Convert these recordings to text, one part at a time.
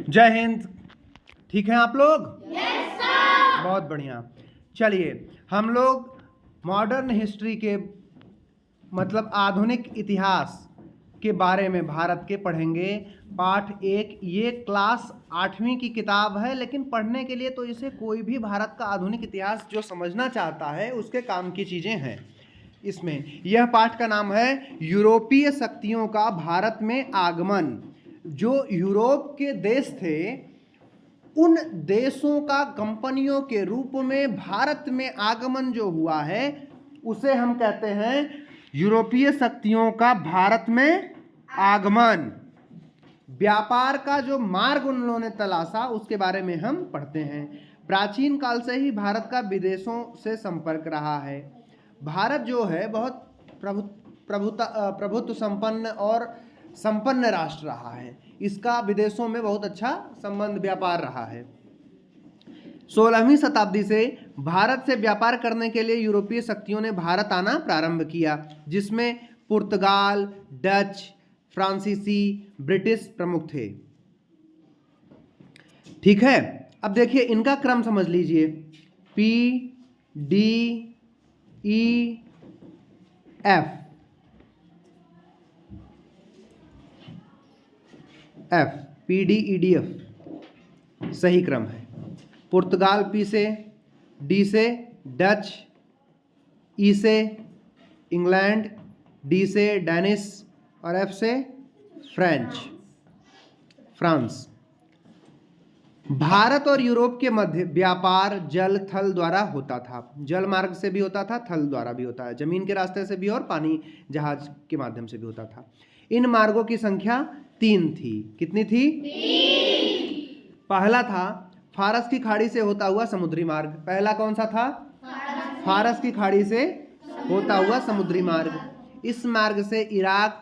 जय हिंद। ठीक है आप लोग? Yes sir. बहुत बढ़िया। चलिए हम लोग मॉडर्न हिस्ट्री के मतलब आधुनिक इतिहास के बारे में भारत के पढ़ेंगे। पाठ 1। ये क्लास 8वीं की किताब है, लेकिन पढ़ने के लिए तो इसे कोई भी भारत का आधुनिक इतिहास जो समझना चाहता है उसके काम की चीज़ें हैं इसमें। यह पाठ का नाम है यूरोपीय शक्तियों का भारत में आगमन। जो यूरोप के देश थे उन देशों का कंपनियों के रूप में भारत में आगमन जो हुआ है उसे हम कहते हैं यूरोपीय शक्तियों का भारत में आगमन। व्यापार का जो मार्ग उन लोगों ने तलाशा उसके बारे में हम पढ़ते हैं। प्राचीन काल से ही भारत का विदेशों से संपर्क रहा है। भारत जो है बहुत प्रभुत्व संपन्न और संपन्न राष्ट्र रहा है। इसका विदेशों में बहुत अच्छा संबंध व्यापार रहा है। 16वीं शताब्दी से भारत से व्यापार करने के लिए यूरोपीय शक्तियों ने भारत आना प्रारंभ किया, जिसमें पुर्तगाल, डच, फ्रांसीसी, ब्रिटिश प्रमुख थे। ठीक है, अब देखिए इनका क्रम समझ लीजिए। P D E F P D E D F सही क्रम है। पुर्तगाल पी से, डी से डच, ई से इंग्लैंड, डी से डेनिस और एफ से फ्रांस। भारत और यूरोप के मध्य व्यापार जल थल द्वारा होता था। जल मार्ग से भी होता था, थल द्वारा भी होता है, जमीन के रास्ते से भी और पानी जहाज के माध्यम से भी होता था। इन मार्गों की संख्या 3 थी। कितनी थी? 3। पहला था फारस की खाड़ी से होता हुआ समुद्री मार्ग। पहला कौन सा था? फारस की खाड़ी से होता हुआ समुद्री मार्ग। इस मार्ग से इराक,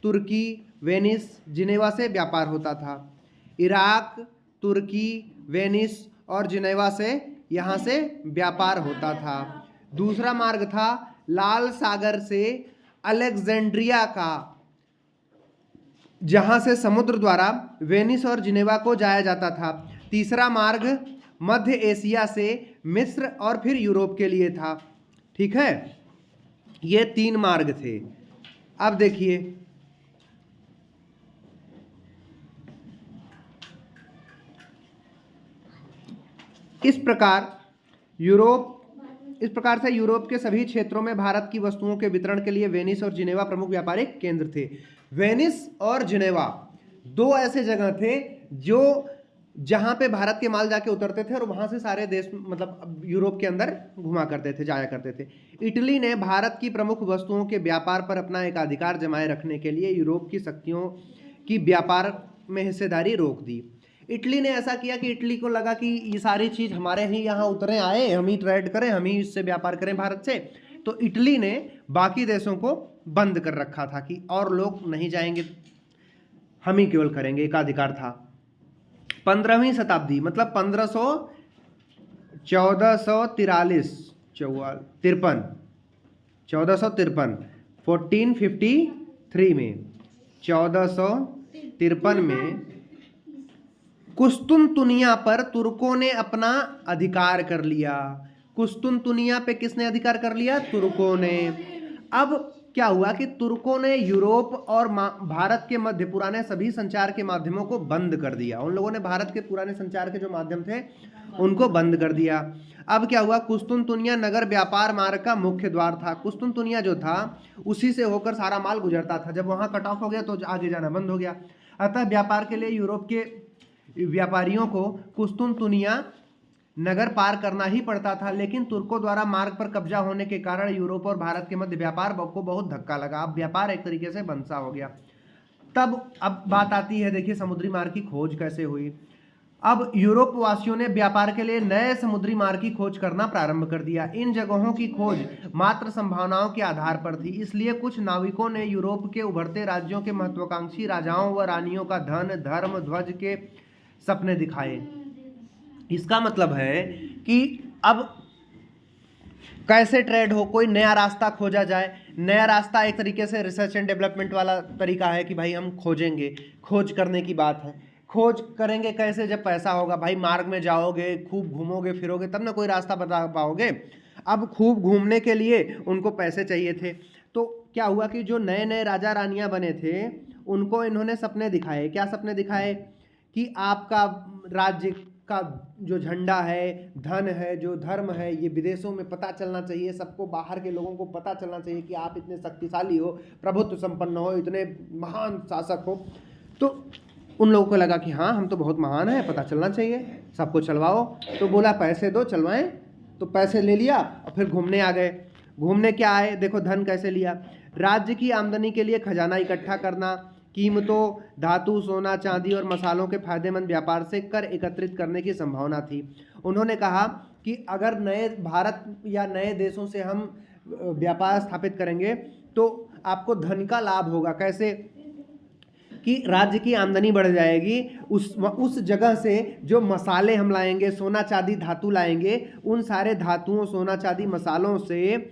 तुर्की, वेनिस, जिनेवा से व्यापार होता था। इराक, तुर्की, वेनिस और जिनेवा से यहाँ से व्यापार होता था। दूसरा मार्ग था लाल सागर से अलेक्जेंड्रिया का, जहाँ से समुद्र द्वारा वेनिस और जिनेवा को जाया जाता था। तीसरा मार्ग मध्य एशिया से मिस्र और फिर यूरोप के लिए था। ठीक है, ये 3 मार्ग थे। अब देखिए इस प्रकार से यूरोप के सभी क्षेत्रों में भारत की वस्तुओं के वितरण के लिए वेनिस और जिनेवा प्रमुख व्यापारिक केंद्र थे। वेनिस और जिनेवा 2 ऐसे जगह थे जो जहां पे भारत के माल जाके उतरते थे और वहां से सारे देश मतलब यूरोप के अंदर घुमा करते थे, जाया करते थे। इटली ने भारत की प्रमुख वस्तुओं के व्यापार पर अपना एक अधिकार जमाए रखने के लिए यूरोप की शक्तियों की व्यापार में हिस्सेदारी रोक दी। इटली ने ऐसा किया कि इटली को लगा कि ये सारी चीज़ हमारे ही यहाँ उतरे आए, हम ही ट्रेड करें, हम ही इससे व्यापार करें भारत से। तो इटली ने बाकी देशों को बंद कर रखा था कि और लोग नहीं जाएंगे, हम ही केवल करेंगे, एकाधिकार था। 15वीं शताब्दी मतलब 1453 में 1453 में कुस्तुनतुनिया पर तुर्कों ने अपना अधिकार कर लिया। कुस्तुनतुनिया पे किसने अधिकार कर लिया? तुर्कों ने। अब क्या हुआ कि तुर्कों ने यूरोप और भारत के मध्य पुराने सभी संचार के माध्यमों को बंद कर दिया। उन लोगों ने भारत के पुराने संचार के जो माध्यम थे उनको बंद कर दिया। अब क्या हुआ? कुस्तुनतुनिया नगर व्यापार मार्ग का मुख्य द्वार था। कुस्तुनतुनिया जो था उसी से होकर सारा माल गुजरता था। जब वहाँ कट ऑफ हो गया तो आगे जाना बंद हो गया। अतः व्यापार के लिए यूरोप के व्यापारियों को कुस्तुनतुनिया नगर पार करना ही पड़ता था। लेकिन तुर्कों द्वारा मार्ग पर कब्जा होने के कारण यूरोप और भारत के मध्य व्यापार को बहुत धक्का लगा। अब व्यापार एक तरीके से बंद सा हो गया। तब अब बात आती है, देखिए समुद्री मार्ग की खोज कैसे हुई। अब यूरोप वासियों ने व्यापार के लिए नए समुद्री मार्ग की खोज करना प्रारंभ कर दिया। इन जगहों की खोज मात्र संभावनाओं के आधार पर थी, इसलिए कुछ नाविकों ने यूरोप के उभरते राज्यों के महत्वाकांक्षी राजाओं व रानियों का धन, धर्म, ध्वज के सपने दिखाए। इसका मतलब है कि अब कैसे ट्रेड हो, कोई नया रास्ता खोजा जाए। नया रास्ता एक तरीके से रिसर्च एंड डेवलपमेंट वाला तरीका है कि भाई हम खोजेंगे, खोज करने की बात है। खोज करेंगे कैसे जब पैसा होगा? भाई मार्ग में जाओगे, खूब घूमोगे फिरोगे तब ना कोई रास्ता बता पाओगे। अब खूब घूमने के लिए उनको पैसे चाहिए थे, तो क्या हुआ कि जो नए नए राजा रानियां बने थे उनको इन्होंने सपने दिखाए। क्या सपने दिखाए? कि आपका राज्य का जो झंडा है, धन है, जो धर्म है, ये विदेशों में पता चलना चाहिए, सबको, बाहर के लोगों को पता चलना चाहिए कि आप इतने शक्तिशाली हो, प्रभुत्व संपन्न हो, इतने महान शासक हो। तो उन लोगों को लगा कि हाँ हम तो बहुत महान हैं, पता चलना चाहिए, सबको चलवाओ। तो बोला पैसे दो चलवाएं, तो पैसे ले लिया और फिर घूमने आ गए। घूमने क्या आए? देखो धन कैसे लिया। राज्य की आमदनी के लिए खजाना इकट्ठा करना, कीमतों, धातु, सोना, चांदी और मसालों के फायदेमंद व्यापार से कर एकत्रित करने की संभावना थी। उन्होंने कहा कि अगर नए भारत या नए देशों से हम व्यापार स्थापित करेंगे तो आपको धन का लाभ होगा। कैसे? कि राज्य की आमदनी बढ़ जाएगी, उस जगह से जो मसाले हम लाएंगे, सोना चांदी धातु लाएंगे, उन सारे धातुओं, सोना चांदी, मसालों से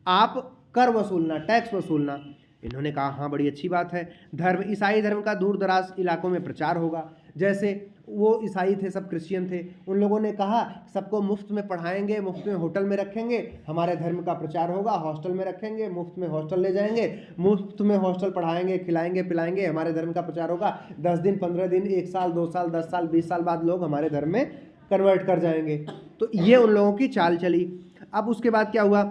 आप कर वसूलना, टैक्स वसूलना। इन्होंने कहा हाँ बड़ी अच्छी बात है। धर्म, ईसाई धर्म का दूर दराज इलाकों में प्रचार होगा। जैसे वो ईसाई थे, सब क्रिश्चियन थे, उन लोगों ने कहा सबको मुफ्त में पढ़ाएंगे, मुफ्त में होटल में रखेंगे, हमारे धर्म का प्रचार होगा, हॉस्टल में रखेंगे, मुफ्त में हॉस्टल ले जाएंगे, मुफ्त में हॉस्टल पढ़ाएंगे, खिलाएंगे पिलाएंगे, हमारे धर्म का प्रचार होगा। 10 दिन 15 दिन, 1 साल 2 साल 10 साल 20 साल बाद लोग हमारे धर्म में कन्वर्ट कर जाएंगे। तो ये उन लोगों की चाल चली। अब उसके बाद क्या हुआ?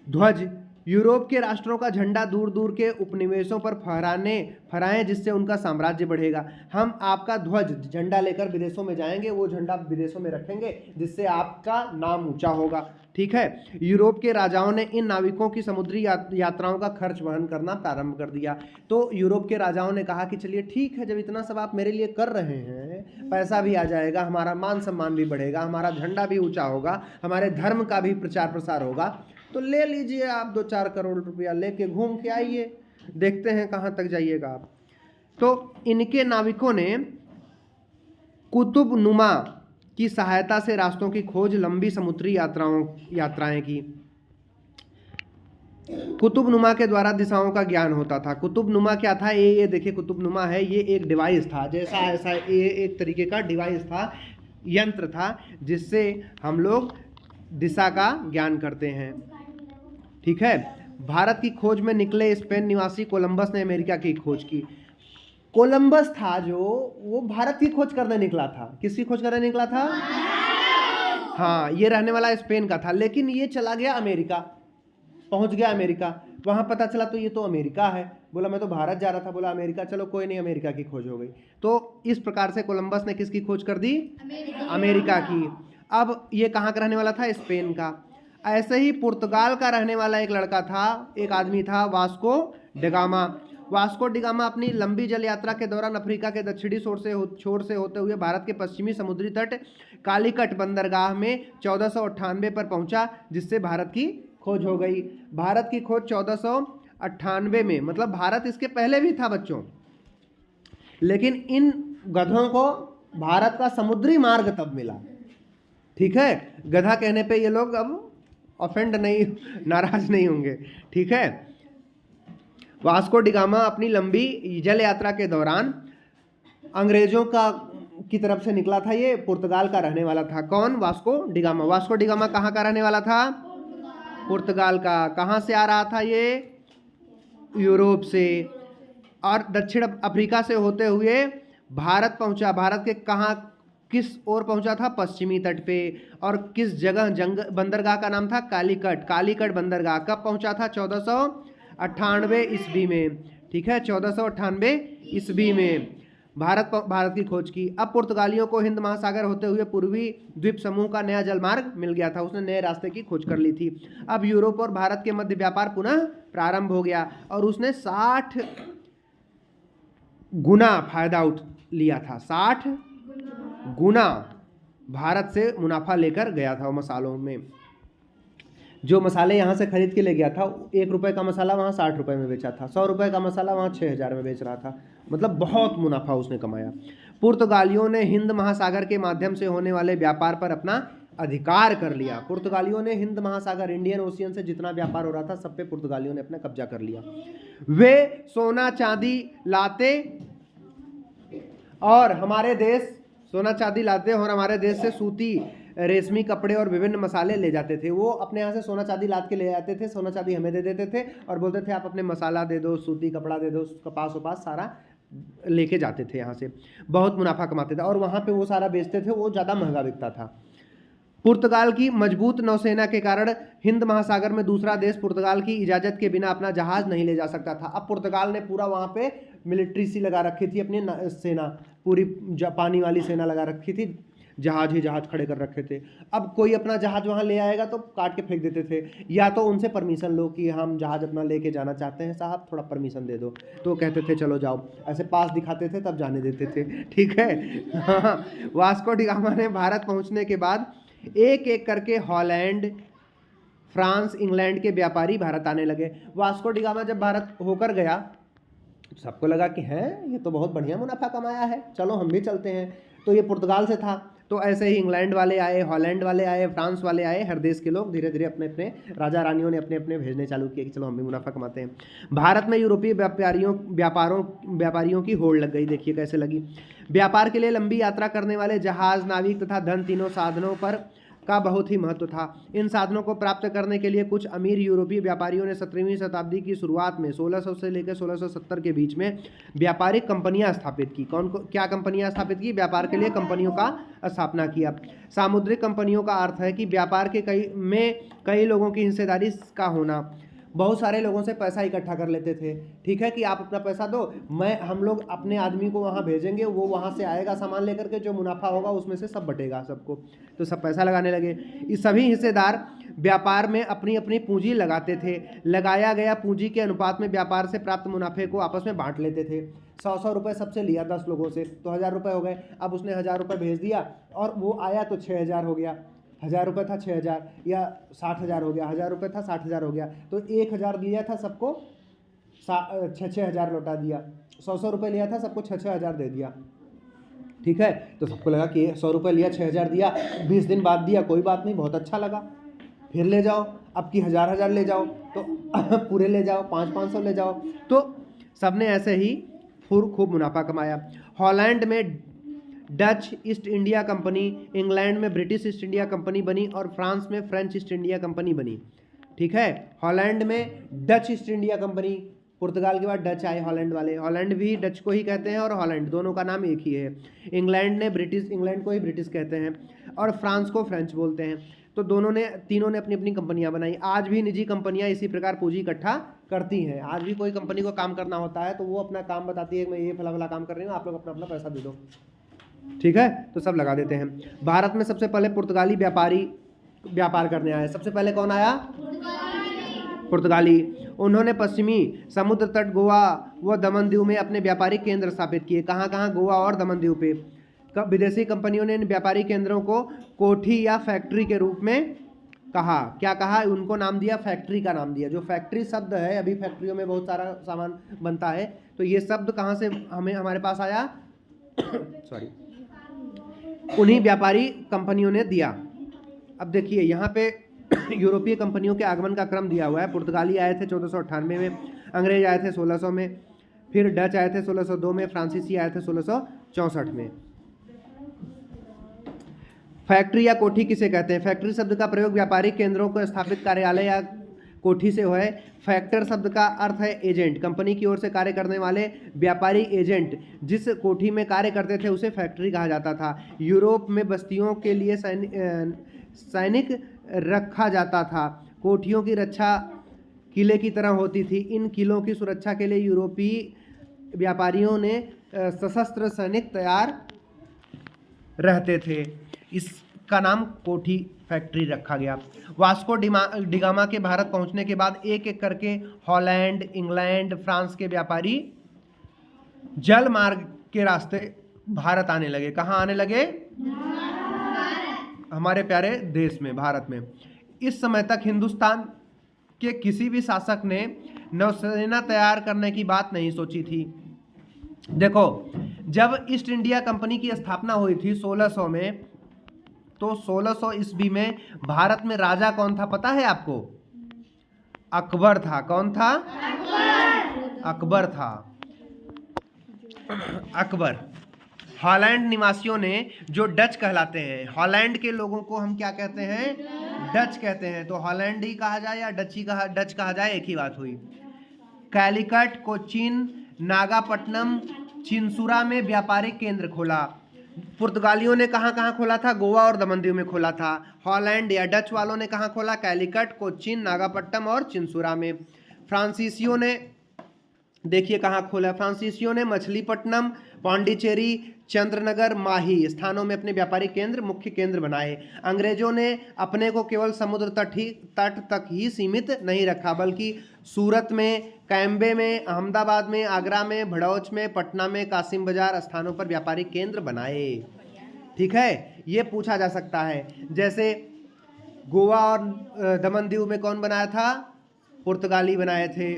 ध्वज, यूरोप के राष्ट्रों का झंडा दूर दूर के उपनिवेशों पर फहराएं जिससे उनका साम्राज्य बढ़ेगा। हम आपका ध्वज, झंडा लेकर विदेशों में जाएंगे, वो झंडा विदेशों में रखेंगे जिससे आपका नाम ऊंचा होगा। ठीक है। यूरोप के राजाओं ने इन नाविकों की समुद्री यात्राओं का खर्च वहन करना प्रारंभ कर दिया। तो यूरोप के राजाओं ने कहा कि चलिए ठीक है, जब इतना सब आप मेरे लिए कर रहे हैं, पैसा भी आ जाएगा, हमारा मान सम्मान भी बढ़ेगा, हमारा झंडा भी ऊंचा होगा, हमारे धर्म का भी प्रचार प्रसार होगा, तो ले लीजिए आप 2-4 करोड़ रुपया, लेके घूम के आइए, देखते हैं कहाँ तक जाइएगा आप। तो इनके नाविकों ने कुतुब नुमा की सहायता से रास्तों की खोज, लंबी समुद्री यात्राएं की। कुतुब नुमा के द्वारा दिशाओं का ज्ञान होता था। कुतुब नुमा क्या था? ये देखिए कुतुब नुमा है, ये एक डिवाइस था, जैसा ऐसा ये एक तरीके का डिवाइस था, यंत्र था, जिससे हम लोग दिशा का ज्ञान करते हैं। ठीक है। भारत की खोज में निकले स्पेन निवासी कोलंबस ने अमेरिका की खोज की। कोलंबस था जो, वो भारत की खोज करने निकला था। किसकी खोज करने निकला था? हाँ, ये रहने वाला स्पेन का था, लेकिन ये चला गया अमेरिका, पहुंच गया अमेरिका। वहां पता चला तो ये तो अमेरिका है। बोला मैं तो भारत जा रहा था, बोला अमेरिका, चलो कोई नहीं, अमेरिका की खोज हो गई। तो इस प्रकार से कोलंबस ने किसकी खोज कर दी? अमेरिका की। अब ये कहाँ का रहने वाला था? स्पेन का। ऐसे ही पुर्तगाल का रहने वाला एक लड़का था, एक आदमी था, वास्को डिगामा। वास्को डिगामा अपनी लंबी जल यात्रा के दौरान अफ्रीका के दक्षिणी छोर से होते हुए भारत के पश्चिमी समुद्री तट कालीकट बंदरगाह में 1498 पर पहुंचा, जिससे भारत की खोज हो गई। भारत की खोज 1498 में, मतलब भारत इसके पहले भी था बच्चों, लेकिन इन गधों को भारत का समुद्री मार्ग तब मिला। ठीक है। गधा कहने पे ये लोग अब ऑफेंड नहीं, नाराज नहीं होंगे। ठीक है। वास्को डिगामा अपनी लंबी जल यात्रा के दौरान अंग्रेजों की तरफ से निकला था। ये पुर्तगाल का रहने वाला था। कौन? Vasco da Gama. वास्को डिगामा कहाँ का रहने वाला था? पुर्तगाल का। कहाँ से आ रहा था ये? यूरोप से, और दक्षिण अफ्रीका से होते हुए भारत पहुंचा। भारत के कहाँ, किस ओर पहुंचा था? पश्चिमी तट पे। और किस जगह? बंदरगाह का नाम था कालीकट। कालीकट बंदरगाह कब पहुंचा था? 1498 ईस्वी में। ठीक है, 1498 ईस्वी में भारत की खोज की। अब पुर्तगालियों को हिंद महासागर होते हुए पूर्वी द्वीप समूह का नया जलमार्ग मिल गया था, उसने नए रास्ते की खोज कर ली थी। अब यूरोप और भारत के मध्य व्यापार पुनः प्रारंभ हो गया और उसने 60 गुना फायदा लिया था। 60 गुना भारत से मुनाफा लेकर गया था वो मसालों में। जो मसाले यहाँ से खरीद के ले गया था, 1 रुपये का मसाला वहाँ 60 रुपये में बेचा था, 100 रुपये का मसाला वहाँ 6000 में बेच रहा था। मतलब बहुत मुनाफा उसने कमाया। पुर्तगालियों ने हिंद महासागर के माध्यम से होने वाले व्यापार पर अपना अधिकार कर लिया। पुर्तगालियों ने हिंद महासागर, इंडियन ओशियन से जितना व्यापार हो रहा था सब पे पुर्तगालियों ने अपना कब्जा कर लिया। वे सोना चांदी लाते और हमारे देश सोना चांदी लाते हैं और हमारे देश से सूती रेशमी कपड़े और विभिन्न मसाले ले जाते थे। वो अपने यहाँ से सोना चांदी लाद के ले आते थे, सोना चांदी हमें दे देते थे और बोलते थे आप अपने मसाला दे दो, सूती कपड़ा दे दो, कपास वपास सारा लेके जाते थे यहाँ से। बहुत मुनाफा कमाते थे और वहाँ पे वो सारा बेचते थे, वो ज़्यादा महंगा बिकता था। पुर्तगाल की मजबूत नौसेना के कारण हिंद महासागर में दूसरा देश पुर्तगाल की इजाज़त के बिना अपना जहाज़ नहीं ले जा सकता था। अब पुर्तगाल ने पूरा वहाँ पे मिलिट्री सी लगा रखी थी, अपनी सेना पूरी पानी वाली सेना लगा रखी थी, जहाज ही जहाज खड़े कर रखे थे। अब कोई अपना जहाज वहाँ ले आएगा तो काट के फेंक देते थे, या तो उनसे परमिशन लो कि हम जहाज अपना लेके जाना चाहते हैं साहब, थोड़ा परमिशन दे दो, तो कहते थे चलो जाओ, ऐसे पास दिखाते थे तब जाने देते थे। ठीक है। हाँ, वास्को डी गामा ने भारत पहुँचने के बाद एक एक करके हॉलैंड, फ्रांस, इंग्लैंड के व्यापारी भारत आने लगे। वास्को डी गामा जब भारत होकर गया सबको लगा कि हैं ये तो बहुत बढ़िया मुनाफा कमाया है, चलो हम भी चलते हैं। तो ये पुर्तगाल से था, तो ऐसे ही इंग्लैंड वाले आए, हॉलैंड वाले आए, फ्रांस वाले आए, हर देश के लोग धीरे धीरे अपने अपने राजा रानियों ने अपने अपने भेजने चालू किए कि चलो हम भी मुनाफा कमाते हैं। भारत में यूरोपीय व्यापारियों की होड़ लग गई। देखिए कैसे लगी। व्यापार के लिए लंबी यात्रा करने वाले जहाज, नाविक तथा धन, तीनों साधनों पर का बहुत ही महत्व था। इन साधनों को प्राप्त करने के लिए कुछ अमीर यूरोपीय व्यापारियों ने 17वीं शताब्दी की शुरुआत में 1600 से लेकर 1670 के बीच में व्यापारिक कंपनियां स्थापित की। क्या कंपनियां स्थापित की? व्यापार के लिए कंपनियों का स्थापना किया। सामुद्रिक कंपनियों का अर्थ है कि व्यापार के कई लोगों की हिस्सेदारी का होना। बहुत सारे लोगों से पैसा इकट्ठा कर लेते थे। ठीक है कि आप अपना पैसा दो, हम लोग अपने आदमी को वहाँ भेजेंगे, वो वहाँ से आएगा सामान लेकर के, जो मुनाफा होगा उसमें से सब बटेगा सबको। तो सब पैसा लगाने लगे। इस सभी हिस्सेदार व्यापार में अपनी अपनी पूंजी लगाते थे। लगाया गया पूंजी के अनुपात में व्यापार से प्राप्त मुनाफे को आपस में बांट लेते थे। 100 रुपये सबसे लिया 10 लोगों से, तो 1000 रुपये हो गए। अब उसने 1000 रुपये भेज दिया और वो आया तो 6000 हो गया। 1000 रुपये था 6000, या 60,000 हो गया। 1000 रुपये था 60,000 हो गया। तो 1000 दिया था सबको 6,000 लौटा दिया। 100 रुपये लिया था सबको 6,000 दे दिया। ठीक है, तो सबको लगा कि 100 रुपये लिया 6,000 दिया, 20 दिन बाद दिया, कोई बात नहीं, बहुत अच्छा लगा, फिर ले जाओ, अब की 1000 ले जाओ, तो पूरे ले जाओ, 500 ले जाओ। तो सबने ऐसे ही खूब मुनाफा कमाया। हॉलैंड में Dutch east India company, England में ब्रिटिश ईस्ट इंडिया कंपनी बनी और फ्रांस में फ्रेंच ईस्ट इंडिया कंपनी बनी। ठीक है, हॉलैंड में डच ईस्ट इंडिया कंपनी, पुर्तगाल के बाद डच आए हॉलैंड वाले। हॉलैंड भी डच को ही कहते हैं और हॉलैंड दोनों का नाम एक ही है। इंग्लैंड को ही ब्रिटिश कहते हैं और फ्रांस को फ्रेंच बोलते हैं। तो तीनों ने अपनी अपनी कंपनियां बनाई। आज भी निजी कंपनियां इसी प्रकार पूंजी इकट्ठा करती हैं। आज भी कोई कंपनी को काम करना होता है तो वो अपना काम बताती है, मैं ये फला काम कर रही हूँ, आप लोग अपना अपना पैसा दे दो। ठीक है, तो सब लगा देते हैं। भारत में सबसे पहले पुर्तगाली व्यापारी व्यापार करने आए। सबसे पहले कौन आया? पुर्तगाली। उन्होंने पश्चिमी समुद्र तट गोवा व दमन दीव में अपने व्यापारिक केंद्र स्थापित किए। कहाँ कहाँ? गोवा और दमन दीव पे। विदेशी कंपनियों ने इन व्यापारिक केंद्रों को कोठी या फैक्ट्री के रूप में कहा। क्या कहा? उनको नाम दिया, फैक्ट्री का नाम दिया। जो फैक्ट्री शब्द है, अभी फैक्ट्रियों में बहुत सारा सामान बनता है, तो ये शब्द कहाँ से हमारे पास आया? सॉरी, उन्हीं व्यापारी कंपनियों ने दिया। अब देखिए यहाँ पे यूरोपीय कंपनियों के आगमन का क्रम दिया हुआ है। पुर्तगाली आए थे 1498 में, अंग्रेज आए थे 1600 में, फिर डच आए थे 1602 में, फ्रांसीसी आए थे 1664 में। फैक्ट्री या कोठी किसे कहते हैं? फैक्ट्री शब्द का प्रयोग व्यापारिक केंद्रों को स्थापित कार्यालय या कोठी से है। फैक्टर शब्द का अर्थ है एजेंट। कंपनी की ओर से कार्य करने वाले व्यापारी एजेंट जिस कोठी में कार्य करते थे उसे फैक्ट्री कहा जाता था। यूरोप में बस्तियों के लिए सैनिक रखा जाता था। कोठियों की रक्षा किले की तरह होती थी। इन किलों की सुरक्षा के लिए यूरोपीय व्यापारियों ने सशस्त्र सैनिक तैयार रहते थे। इसका नाम कोठी फैक्ट्री रखा गया। वास्को डिगामा के भारत पहुंचने के बाद एक एक करके हॉलैंड, इंग्लैंड, फ्रांस के व्यापारी जल मार्ग के रास्ते भारत आने लगे। कहाँ आने लगे? हमारे प्यारे देश में, भारत में। इस समय तक हिंदुस्तान के किसी भी शासक ने नौसेना तैयार करने की बात नहीं सोची थी। देखो, जब ईस्ट इंडिया कंपनी की स्थापना हुई थी 1600 में, तो 1600 ईस्वी में भारत में राजा कौन था पता है आपको? अकबर था। कौन था? अकबर था। अकबर। हॉलैंड निवासियों ने, जो डच कहलाते हैं, हॉलैंड के लोगों को हम क्या कहते हैं? डच कहते हैं। तो हॉलैंड ही कहा जाए या डच कहा जाए, एक ही बात हुई। कैलिकट, कोचीन, नागापट्टनम, चिंसुरा में व्यापारिक केंद्र खोला। पुर्तगालियों ने कहाँ कहाँ खोला था? गोवा और दमन दीव में खोला था। हॉलैंड या डच वालों ने कहाँ खोला? कैलिकट, कोचीन, नागापट्टनम और चिंसुरा में। फ्रांसीसियों ने देखिए कहाँ खोला। फ्रांसीसियों ने मछलीपट्टनम, पांडिचेरी, चंद्रनगर, माही स्थानों में अपने व्यापारिक केंद्र, मुख्य केंद्र बनाए। अंग्रेजों ने अपने को केवल समुद्र तट तक ही सीमित नहीं रखा, बल्कि सूरत में, कैम्बे में, अहमदाबाद में, आगरा में, भड़ौच में, पटना में, कासिम बाजार स्थानों पर व्यापारिक केंद्र बनाए। ठीक है, ये पूछा जा सकता है। जैसे गोवा और दमन दीव में कौन बनाया था? पुर्तगाली बनाए थे।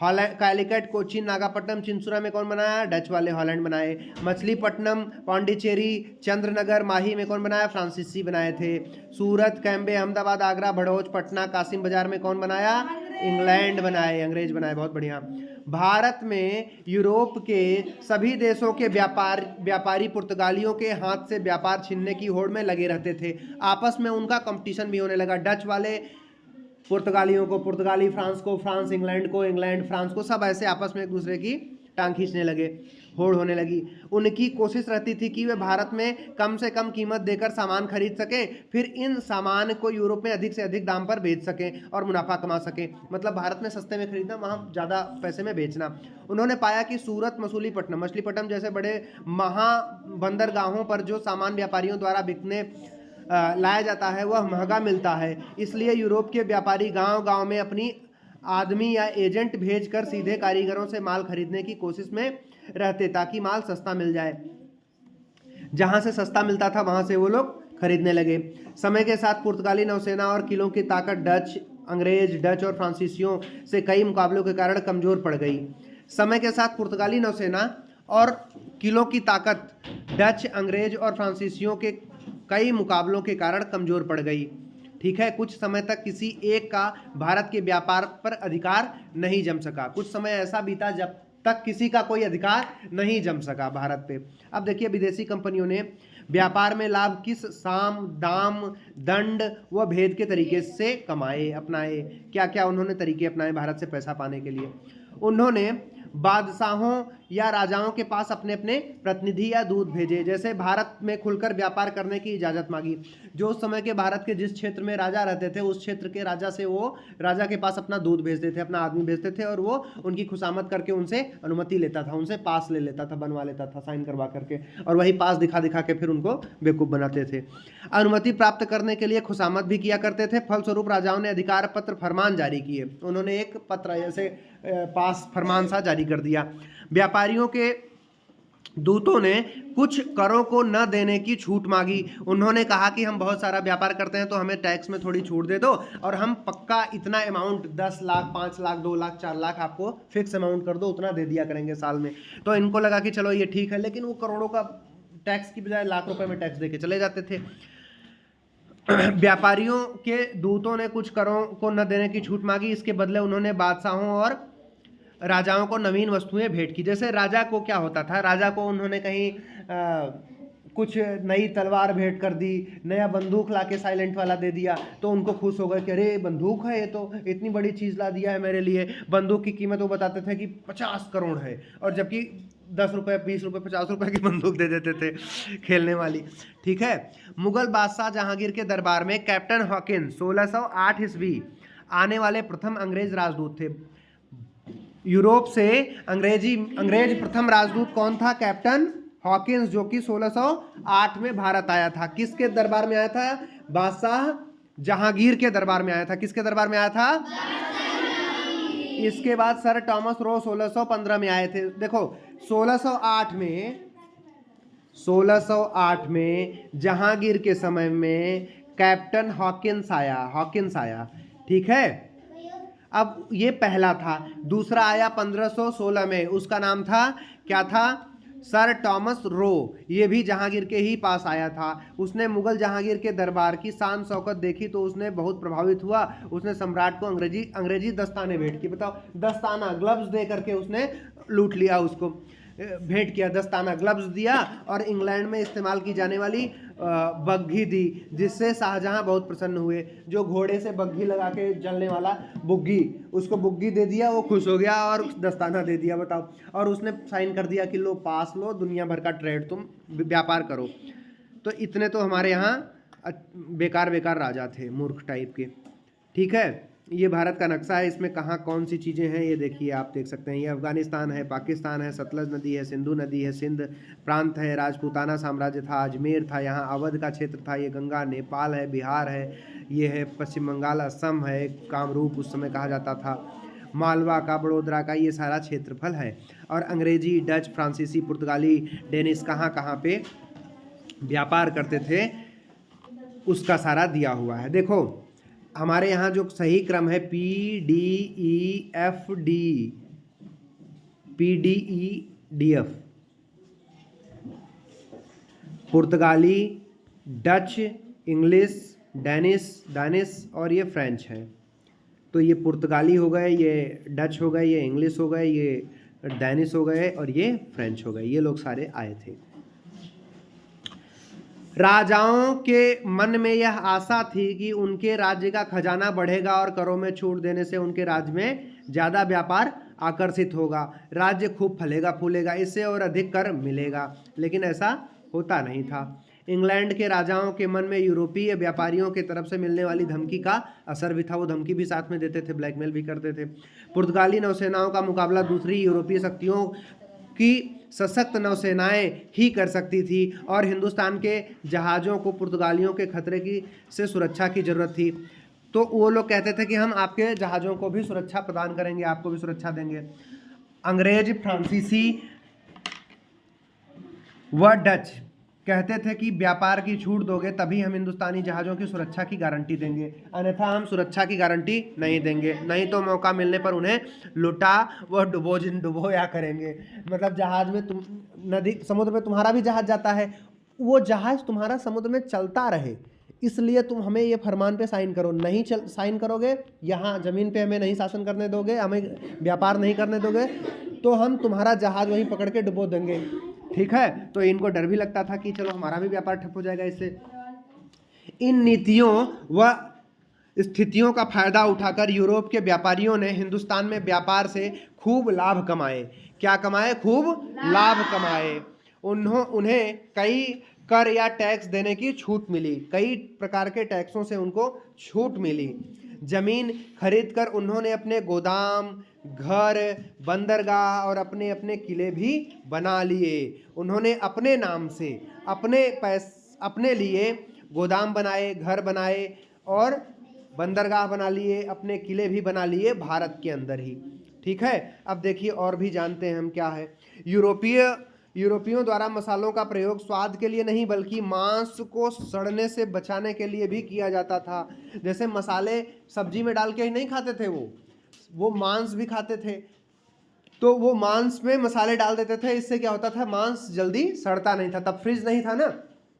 कैलिकट, कोचीन, नागापट्टनम, चिंसुरा में कौन बनाया? डच वाले, हॉलैंड बनाए। मछलीपट्टनम, पांडिचेरी, चंद्रनगर, माही में कौन बनाया? फ्रांसीसी बनाए थे। सूरत, कैम्बे, अहमदाबाद, आगरा, भड़ौच, पटना, कासिम बाजार में कौन बनाया? इंग्लैंड बनाए, अंग्रेज बनाए। बहुत बढ़िया। भारत में यूरोप के सभी देशों के व्यापारी पुर्तगालियों के हाथ से व्यापार छीनने की होड़ में लगे रहते थे। आपस में उनका कंपटीशन भी होने लगा। डच वाले पुर्तगालियों को, पुर्तगाली फ्रांस को, फ्रांस इंग्लैंड को, इंग्लैंड फ्रांस को, सब ऐसे आपस में एक दूसरे की टांग खींचने लगे, होड़ होने लगी। उनकी कोशिश रहती थी कि वे भारत में कम से कम कीमत देकर सामान खरीद सकें, फिर इन सामान को यूरोप में अधिक से अधिक दाम पर बेच सकें और मुनाफा कमा सकें। मतलब भारत में सस्ते में खरीदना, वहाँ ज़्यादा पैसे में बेचना। उन्होंने पाया कि सूरत, मछलीपट्टनम जैसे बड़े महाबंदरगाहों पर जो सामान व्यापारियों द्वारा बिकने लाया जाता है वह महंगा मिलता है। इसलिए यूरोप के व्यापारी गांव-गांव में अपनी आदमी या एजेंट भेजकर सीधे कारीगरों से माल खरीदने की कोशिश में रहते, ताकि माल सस्ता मिल जाए। जहां से सस्ता मिलता था वहां से वो लोग खरीदने लगे। समय के साथ पुर्तगाली नौसेना और किलों की ताकत अंग्रेज, डच और फ्रांसीसियों से कई मुकाबलों के कारण कमजोर पड़ गई। समय के साथ पुर्तगाली नौसेना और किलों की ताकत डच, अंग्रेज और फ्रांसीसियों के कई मुकाबलों के कारण कमजोर पड़ गई। ठीक है, कुछ समय तक किसी एक का भारत के व्यापार पर अधिकार नहीं जम सका। कुछ समय ऐसा बीता जब तक किसी का कोई अधिकार नहीं जम सका भारत पे। अब देखिए, विदेशी कंपनियों ने व्यापार में लाभ किस साम, दाम, दंड व भेद के तरीके से अपनाए। क्या क्या उन्होंने तरीके अपनाए भारत से पैसा पाने के लिए? उन्होंने बादशाहों या राजाओं के पास अपने अपने प्रतिनिधि या दूत भेजे। जैसे भारत में खुलकर व्यापार करने की इजाज़त मांगी। जो उस समय के भारत के जिस क्षेत्र में राजा रहते थे, उस क्षेत्र के राजा से वो राजा के पास अपना दूत भेजते थे, अपना आदमी भेजते थे, और वो उनकी खुशामद करके उनसे अनुमति लेता था, उनसे पास ले लेता था, बनवा लेता था साइन करवा करके, और वही पास दिखा दिखा के फिर उनको बेवकूफ़ बनाते थे। अनुमति प्राप्त करने के लिए खुशामद भी किया करते थे। फलस्वरूप राजाओं ने अधिकार पत्र, फरमान जारी किए। उन्होंने एक पत्र ऐसे पास फरमान सा जारी कर दिया। व्यापारियों के दूतों ने कुछ करों को न देने की छूट मांगी। उन्होंने कहा कि हम बहुत सारा व्यापार करते हैं तो हमें टैक्स में थोड़ी छूट दे दो, और हम पक्का इतना अमाउंट 10 लाख, 5 लाख, 2 लाख, 4 लाख आपको फिक्स अमाउंट कर दो, उतना दे दिया करेंगे साल में। तो इनको लगा कि चलो ये ठीक है, लेकिन वो करोड़ों का टैक्स की बजाय लाख रुपए में टैक्स दे के चले जाते थे। व्यापारियों के दूतों ने कुछ करों को न देने की छूट मांगी। इसके बदले उन्होंने बादशाहों और राजाओं को नवीन वस्तुएं भेंट की। जैसे राजा को क्या होता था, राजा को उन्होंने कहीं कुछ नई तलवार भेंट कर दी, नया बंदूक लाके साइलेंट वाला दे दिया, तो उनको खुश हो गए कि अरे बंदूक है, ये तो इतनी बड़ी चीज़ ला दिया है मेरे लिए। बंदूक की कीमत वो बताते थे कि 50 करोड़ है, और जबकि 10 रुपये, 20 रुपये, 50 रुपये की बंदूक दे देते थे खेलने वाली। ठीक है, मुगल बादशाह जहांगीर के दरबार में कैप्टन हॉकिंस 1608 ईस्वी आने वाले प्रथम अंग्रेज राजदूत थे। यूरोप से अंग्रेज प्रथम राजदूत कौन था? कैप्टन हॉकिंस, जो कि 1608 में भारत आया था। किसके दरबार में आया था? बादशाह जहांगीर के दरबार में आया था। किसके दरबार में आया था? इसके बाद सर टॉमस रो 1615 में आए थे। देखो 1608 में जहांगीर के समय में कैप्टन हॉकिंस आया। ठीक है, अब ये पहला था। दूसरा आया 1516 में, उसका नाम था, क्या था? Sir Thomas Roe. ये भी जहांगीर के ही पास आया था। उसने मुगल जहांगीर के दरबार की शान शौकत देखी तो उसने बहुत प्रभावित हुआ। उसने सम्राट को अंग्रेजी दस्ताने भेंट की। बताओ, दस्ताना, ग्लव्स दे करके उसने लूट लिया उसको। भेंट किया, दस्ताना ग्लव्स दिया, और इंग्लैंड में इस्तेमाल की जाने वाली बग्घी दी, जिससे शाहजहां बहुत प्रसन्न हुए। जो घोड़े से बग्घी लगा के चलने वाला बुग्गी, उसको बुग्गी दे दिया, वो खुश हो गया और दस्ताना दे दिया, बताओ। और उसने साइन कर दिया कि लो पास लो, दुनिया भर का ट्रेड तुम व्यापार करो। तो इतने तो हमारे यहाँ बेकार बेकार राजा थे, मूर्ख टाइप के। ठीक है, ये भारत का नक्शा है, इसमें कहाँ कौन सी चीज़ें हैं ये देखिए, आप देख सकते हैं। ये अफगानिस्तान है, पाकिस्तान है, सतलज नदी है, सिंधु नदी है, सिंध प्रांत है, राजपूताना साम्राज्य था, अजमेर था, यहाँ अवध का क्षेत्र था, ये गंगा, नेपाल है, बिहार है, ये है पश्चिम बंगाल, असम है, कामरूप उस समय कहा जाता था, मालवा का, बड़ोदरा का, ये सारा क्षेत्रफल है। और अंग्रेजी, डच, फ्रांसीसी, पुर्तगाली, डेनिश कहाँ कहाँ पे व्यापार करते थे उसका सारा दिया हुआ है। देखो हमारे यहाँ जो सही क्रम है PDEFD, PDEDF, पुर्तगाली, डच, इंग्लिश, दानिश और ये फ्रेंच है। तो ये पुर्तगाली हो गए, ये डच हो गए, ये इंग्लिश हो गए, ये दानिश हो गए और ये फ्रेंच हो गए। ये लोग सारे आए थे। राजाओं के मन में यह आशा थी कि उनके राज्य का खजाना बढ़ेगा और करों में छूट देने से उनके राज्य में ज़्यादा व्यापार आकर्षित होगा, राज्य खूब फलेगा फूलेगा, इससे और अधिक कर मिलेगा। लेकिन ऐसा होता नहीं था। इंग्लैंड के राजाओं के मन में यूरोपीय व्यापारियों की तरफ से मिलने वाली धमकी का असर भी था। वो धमकी भी साथ में देते थे, ब्लैकमेल भी करते थे। पुर्तगाली नौसेनाओं का मुकाबला दूसरी यूरोपीय शक्तियों की सशक्त नौसेनाएं ही कर सकती थी और हिंदुस्तान के जहाज़ों को पुर्तगालियों के खतरे की से सुरक्षा की ज़रूरत थी। तो वो लोग कहते थे कि हम आपके जहाज़ों को भी सुरक्षा प्रदान करेंगे, आपको भी सुरक्षा देंगे। अंग्रेज, फ्रांसीसी व डच कहते थे कि व्यापार की छूट दोगे तभी हम हिंदुस्तानी जहाज़ों की सुरक्षा की गारंटी देंगे, अन्यथा हम सुरक्षा की गारंटी नहीं देंगे, नहीं तो मौका मिलने पर उन्हें लुटा व डुबोया करेंगे। मतलब जहाज़ में तुम नदी समुद्र में तुम्हारा भी जहाज़ जाता है, वो जहाज़ तुम्हारा समुद्र में चलता रहे, इसलिए तुम हमें ये फरमान पे साइन करो। नहीं साइन करोगे, यहाँ ज़मीन पे हमें नहीं शासन करने दोगे, हमें व्यापार नहीं करने दोगे, तो हम तुम्हारा जहाज़ वहीं पकड़ के डुबो देंगे। ठीक है, तो इनको डर भी लगता था कि चलो हमारा भी व्यापार ठप हो जाएगा इससे। इन नीतियों व स्थितियों का फायदा उठाकर यूरोप के व्यापारियों ने हिंदुस्तान में व्यापार से खूब लाभ कमाए। क्या कमाए? खूब लाभ कमाए। उन्हें कई कर या टैक्स देने की छूट मिली, कई प्रकार के टैक्सों से उनको छूट मिली। जमीन खरीदकर उन्होंने अपने गोदाम, घर, बंदरगाह और अपने अपने किले भी बना लिए। उन्होंने अपने नाम से अपने लिए गोदाम बनाए, घर बनाए और बंदरगाह बना लिए, अपने किले भी बना लिए भारत के अंदर ही। ठीक है, अब देखिए और भी जानते हैं हम क्या है। यूरोपियों द्वारा मसालों का प्रयोग स्वाद के लिए नहीं बल्कि मांस को सड़ने से बचाने के लिए भी किया जाता था। जैसे मसाले सब्जी में डाल के ही नहीं खाते थे, वो मांस भी खाते थे, तो वो मांस में मसाले डाल देते थे। इससे क्या होता था? मांस जल्दी सड़ता नहीं था। तब फ्रिज नहीं था ना,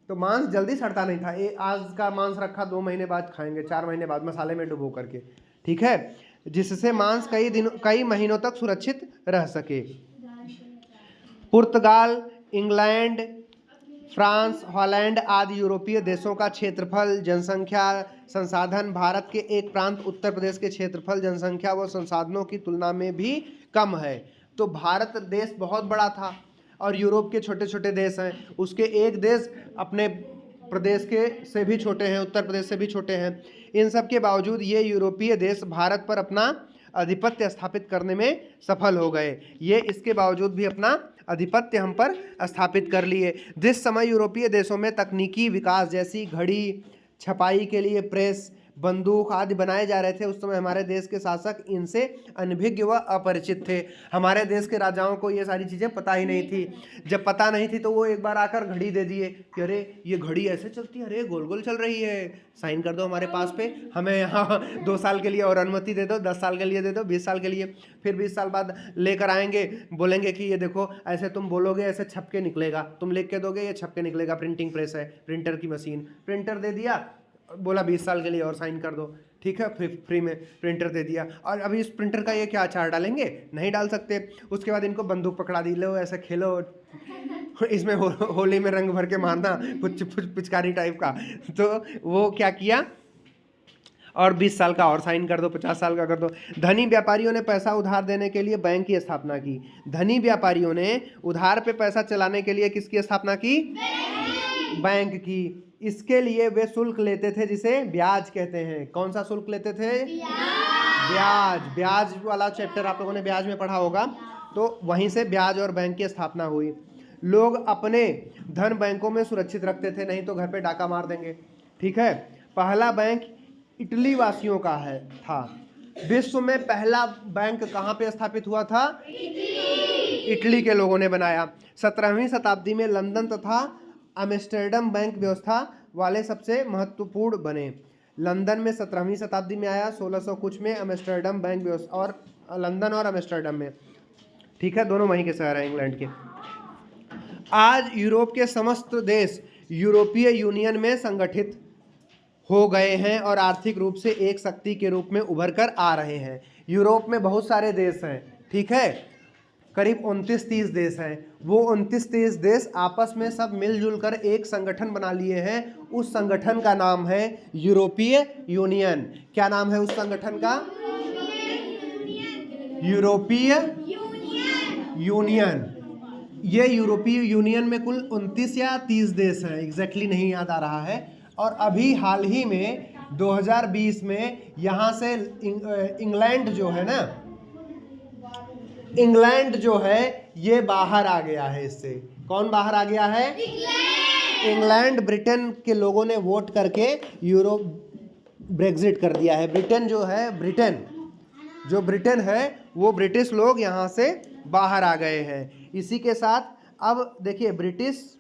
तो मांस जल्दी सड़ता नहीं था। आज का मांस रखा 2 महीने बाद खाएंगे, 4 महीने बाद मसाले में डुबो करके। ठीक है, जिससे मांस कई महीनों तक सुरक्षित रह सके। पुर्तगाल, इंग्लैंड, फ्रांस, हॉलैंड आदि यूरोपीय देशों का क्षेत्रफल, जनसंख्या, संसाधन भारत के एक प्रांत उत्तर प्रदेश के क्षेत्रफल, जनसंख्या व संसाधनों की तुलना में भी कम है। तो भारत देश बहुत बड़ा था और यूरोप के छोटे छोटे देश हैं, उसके एक देश अपने प्रदेश के से भी छोटे हैं, उत्तर प्रदेश से भी छोटे हैं। इन सब के बावजूद ये यूरोपीय देश भारत पर अपना आधिपत्य स्थापित करने में सफल हो गए। ये इसके बावजूद भी अपना आधिपत्य हम पर स्थापित कर लिए। जिस समय यूरोपीय देशों में तकनीकी विकास जैसी घड़ी, छपाई के लिए प्रेस, बंदूक आदि बनाए जा रहे थे, उस समय हमारे देश के शासक इनसे अनभिज्ञ व अपरिचित थे। हमारे देश के राजाओं को ये सारी चीज़ें पता ही नहीं थी। जब पता नहीं थी तो वो एक बार आकर घड़ी दे दिए कि अरे ये घड़ी ऐसे चलती है, अरे गोल गोल चल रही है, साइन कर दो हमारे पास पे, हमें यहाँ 2 साल के लिए और अनुमति दे दो, 10 साल के लिए दे दो, 20 साल के लिए। फिर 20 साल बाद लेकर आएंगे, बोलेंगे कि ये देखो ऐसे तुम बोलोगे ऐसे छप के निकलेगा, तुम लिख के दोगे ये छप के निकलेगा। प्रिंटिंग प्रेस है, प्रिंटर की मशीन, प्रिंटर दे दिया, बोला 20 साल के लिए और साइन कर दो। ठीक है, फ्री में प्रिंटर दे दिया। और अभी इस प्रिंटर का ये क्या अचार डालेंगे, नहीं डाल सकते। उसके बाद इनको बंदूक पकड़ा दी, लो ऐसा खेलो, इसमें होली में रंग भर के मारना, कुछ पिचकारी टाइप का। तो वो क्या किया, और 20 साल का और साइन कर दो, 50 साल का कर दो। धनी व्यापारियों ने पैसा उधार देने के लिए बैंक की स्थापना की। धनी व्यापारियों ने उधार पे पैसा चलाने के लिए किसकी स्थापना की, बैंक की। इसके लिए वे शुल्क लेते थे जिसे ब्याज कहते हैं। कौन सा शुल्क लेते थे, ब्याज वाला चैप्टर आप लोगों ने ब्याज में पढ़ा होगा। तो वहीं से ब्याज और बैंक की स्थापना हुई। लोग अपने धन बैंकों में सुरक्षित रखते थे, नहीं तो घर पे डाका मार देंगे। ठीक है, पहला बैंक इटली वासियों का था। विश्व में पहला बैंक कहाँ पे स्थापित हुआ था, इटली के लोगों ने बनाया। 17वीं शताब्दी में लंदन तथा एम्स्टर्डम बैंक व्यवस्था वाले सबसे महत्वपूर्ण बने। लंदन में 17वीं शताब्दी में आया, 1600 कुछ में एम्स्टर्डम बैंक व्यवस्था, और लंदन और एम्स्टर्डम में, ठीक है, दोनों वहीं के शहर हैं इंग्लैंड के। आज यूरोप के समस्त देश यूरोपीय यूनियन में संगठित हो गए हैं और आर्थिक रूप से एक शक्ति के रूप में उभर कर आ रहे हैं। यूरोप में बहुत सारे देश हैं, ठीक है, करीब 29-30 देश हैं। वो 29-30 देश आपस में सब मिलजुल कर एक संगठन बना लिए हैं। उस संगठन का नाम है यूरोपीय यूनियन। क्या नाम है उस संगठन का, यूरोपीय यूनियन। ये यूरोपीय यूनियन में कुल 29 या 30 देश हैं, एग्जैक्टली नहीं याद आ रहा है। और अभी हाल ही में 2020 में यहाँ से इंग्लैंड जो है ना, इंग्लैंड जो है ये बाहर आ गया है इससे। कौन बाहर आ गया है, इंग्लैंड। ब्रिटेन के लोगों ने वोट करके यूरोप ब्रेग्जिट कर दिया है। ब्रिटेन जो है, ब्रिटेन है वो ब्रिटिश लोग यहाँ से बाहर आ गए हैं। इसी के साथ अब देखिए, ब्रिटिश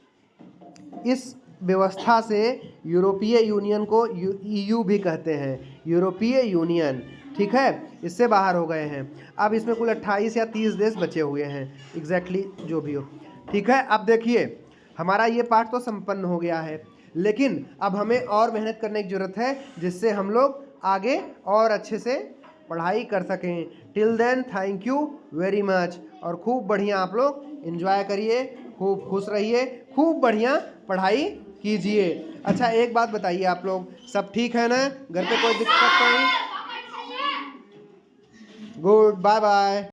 इस व्यवस्था से यूरोपीय यूनियन को EU भी कहते हैं, यूरोपीय यूनियन, ठीक है, इससे बाहर हो गए हैं। अब इसमें कुल 28 या 30 देश बचे हुए हैं, एग्जैक्टली जो भी हो, ठीक है। अब देखिए, हमारा ये पार्ट तो संपन्न हो गया है, लेकिन अब हमें और मेहनत करने की ज़रूरत है, जिससे हम लोग आगे और अच्छे से पढ़ाई कर सकें। Till then thank you very much, और खूब बढ़िया आप लोग एंजॉय करिए, खूब खुश रहिए, खूब बढ़िया पढ़ाई कीजिए। अच्छा, एक बात बताइए, आप लोग सब ठीक है ना, घर पे कोई दिक्कत नहीं? Good, bye bye.